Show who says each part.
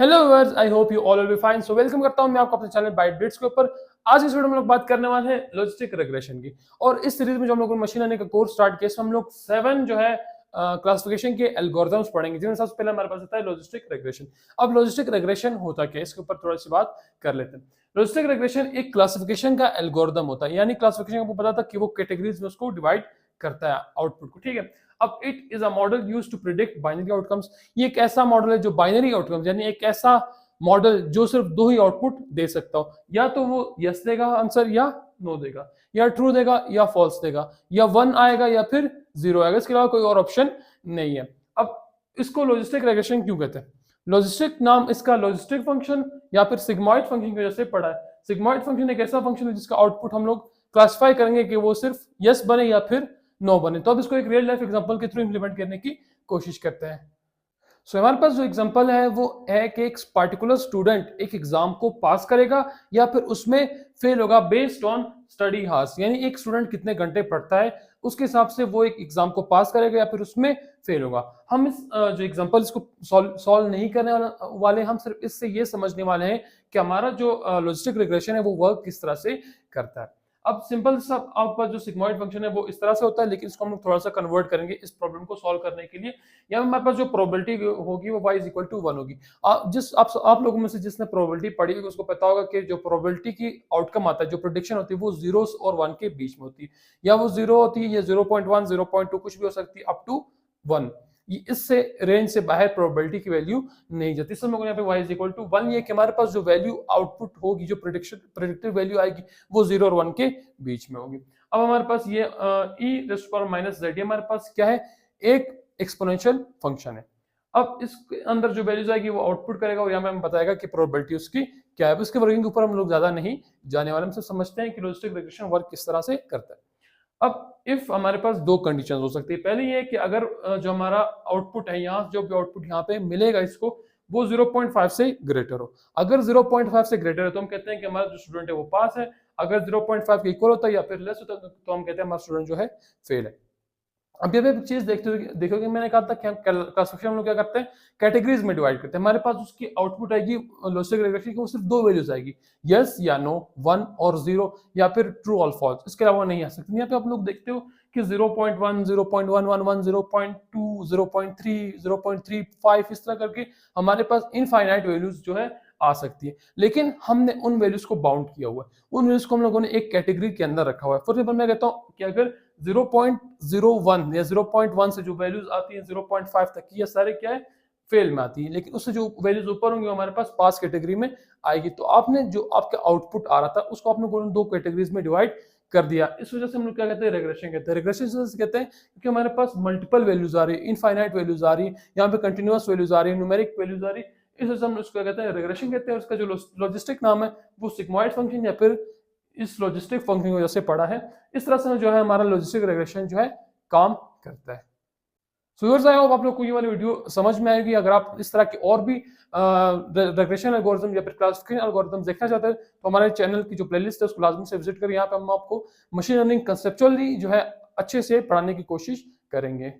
Speaker 1: Hello viewers, I hope you all will be fine. So welcome करता हूं मैं आपको अपने चैनल बाइटबिट्स के ऊपर। आज इस वीडियो में हम लोग बात करने वाले हैं लॉजिस्टिक रिग्रेशन की। और इस सीरीज में जो हम लोग ने मशीन लर्निंग का कोर्स स्टार्ट किया, इसमें हम लोग 7 जो है क्लासिफिकेशन के एल्गोरिथम्स पढ़ेंगे, जिनमें सबसे पहले हमारे पास आता है लॉजिस्टिक रिग्रेशन। अब लॉजिस्टिक रिग्रेशन होता क्या है, इसके ऊपर थोड़ी सी बात कर लेते हैं। लॉजिस्टिक रिग्रेशन एक क्लासिफिकेशन का एल्गोरिथम होता है, यानी क्लासिफिकेशन आपको पता था कि वो कैटेगरीज में उसको डिवाइड करता है आउटपुट को, ठीक है। अब it is a model used to predict binary outcomes. ये एक ऐसा मॉडल है जो बाइनरी आउटकम्स, यानी एक ऐसा मॉडल जो सिर्फ दो ही आउटपुट दे सकता हो, या तो वो यस देगा आंसर या नो देगा, या ट्रू देगा या फॉल्स देगा, या 1 आएगा या फिर 0 आएगा, इसके अलावा कोई और ऑप्शन नहीं है। अब इसको लॉजिस्टिक रिग्रेशन क्यों कहते हैं? लॉजिस्टिक नाम इसका लॉजिस्टिक फंक्शन या फिर सिग्मॉइड फंक्शन की वजह से पड़ा है। सिग्मॉइड फंक्शन एक ऐसा फंक्शन है जिसका आउटपुट हम लोग क्लासिफाई करेंगे कि वो सिर्फ यस बने या फिर नो बने। तो अब इसको एक रियल लाइफ एग्जांपल के थ्रू इंप्लीमेंट करने की कोशिश करते हैं। हमारे पास जो एग्जांपल है वो है कि एक पर्टिकुलर स्टूडेंट एक एग्जाम को पास करेगा या फिर उसमें फेल होगा बेस्ड ऑन स्टडी हार्स, यानी एक स्टूडेंट कितने घंटे पढ़ता है उसके हिसाब से वो एक एग्जाम को पास करेगा या फिर उसमें फेल होगा। हम इस जो एग्जांपल इसको सॉल्व नहीं करने वाले, हम सिर्फ इससे ये समझने वाले हैं कि हमारा जो लॉजिस्टिक रिग्रेशन है वो वर्क किस तरह से करता है। अब सिंपल सा आपका जो सिग्मॉइड फंक्शन है वो इस तरह से होता है, लेकिन इसको हम लोग थोड़ा सा कन्वर्ट करेंगे इस प्रॉब्लम को सॉल्व करने के लिए। यहाँ हमारे पास जो प्रोबेबिलिटी होगी वो y इज इक्वल टू 1 होगी। आप लोगों में से जिसने प्रोबेबिलिटी पढ़ी होगी उसको पता होगा कि जो प्रोबेबिलिटी की आउटकम आता है, जो प्रेडिक्शन होती है, वो 0 और 1 के बीच में होती है, या वो 0 होती है या 0.1 0.2 कुछ भी हो सकती है अप टू 1। इससे रेंज से बाहर प्रोबेबिलिटी की वैल्यू नहीं जाती। इसमें यहाँ पे y इज इक्वल टू 1, ये कि हमारे पास जो वैल्यू आउटपुट होगी, जो प्रेडिक्टिव वैल्यू आएगी, वो 0 और 1 के बीच में होगी। अब हमारे पास ये e rest power minus z हमारे पास क्या है, एक एक्सपोनेंशियल फंक्शन है। अब इसके अंदर जो वैल्यूज आएगी वो आउटपुट करेगा और यहाँ पे हमें बताएगा कि प्रोबेबिलिटी उसकी क्या है। उसके वर्किंग के ऊपर हम लोग ज्यादा नहीं जाने वाले, हम सिर्फ समझते हैं कि लॉजिस्टिक रिग्रेशन वर्क किस तरह से करता है। अब इफ हमारे पास दो कंडीशन हो सकती है। पहली ये कि अगर जो हमारा आउटपुट है, यहाँ जो भी आउटपुट यहाँ पे मिलेगा इसको, वो 0.5 से ग्रेटर हो। अगर 0.5 से ग्रेटर है तो हम कहते हैं कि हमारा जो स्टूडेंट है वो पास है। अगर 0.5 के इक्वल होता है या फिर लेस होता है तो हम कहते हैं हमारा स्टूडेंट जो है फेल है। अब ये भी चीज देखोगे, मैंने कहा था कि हम क्लासिफिकेशन हम लोग क्या करते हैं, कैटेगरीज में डिवाइड करते हैं। हमारे पास उसकी आउटपुट आएगी लॉजिस्टिक रिग्रेशन की, वो सिर्फ दो वैल्यूज आएगी, यस या नो, 1 और 0, या फिर ट्रू और फॉल्स, इसके अलावा नहीं आ सकती। यहाँ पे आप लोग देखते हो कि 0.1 0.111 0.2 0.3 0.35 इस तरह करके हमारे पास इनफाइनाइट वैल्यूज जो है आ सकती है, लेकिन हमने उन वैल्यूज को बाउंड किया हुआ है। उन वैल्यूज को हम लोगों ने एक कैटेगरी के अंदर रखा हुआ है। फॉर एग्जांपल मैं कहता हूँ कि अगर 0.01 या 0.1 से जो वैल्यूज आती है 0.5 तक की, ये सारे क्या है, फेल में आती है, लेकिन उससे जो वैल्यूज ऊपर होंगी हमारे पास पास कैटेगरी में आएगी। तो आपने जो आपका आउटपुट आ रहा था उसको आपने दो कैटेगरीज में डिवाइड कर दिया। इस वजह से हम लोग क्या कहते हैं, रिग्रेशन कहते हैं। रिग्रेशन कहते हैं क्योंकि हमारे पास मल्टीपल वैल्यूज आ रही है, इनफाइनाइट वैल्यूज आ रही है, यहाँ पे कंटिन्यूअस वैल्यूज आ रही है, न्यूमेरिक वैल्यूज आ रही है। इस वजह से हम उसको कहते हैं रिग्रेशन कहते हैं। उसका जो लॉजिस्टिक नाम है वो सिग्मॉइड फंक्शन या फिर इस लॉजिस्टिक फंक्शन की वजह से पड़ा है। इस तरह से जो है हमारा लॉजिस्टिक रिग्रेशन जो है काम करता है। सो व्यूअर्स, आई होप आप लोग को ये वाली वीडियो समझ में आएगी। अगर आप इस तरह की और भी रिग्रेशन एल्गोरिथम या फिर क्लासिफिकेशन एल्गोरिथम देखना चाहते हैं तो हमारे चैनल की जो प्लेलिस्ट है उसको लाजमी से विजिट करिए। यहाँ पे हम आपको मशीन लर्निंग कंसेप्चुअली जो है अच्छे से पढ़ाने की कोशिश करेंगे।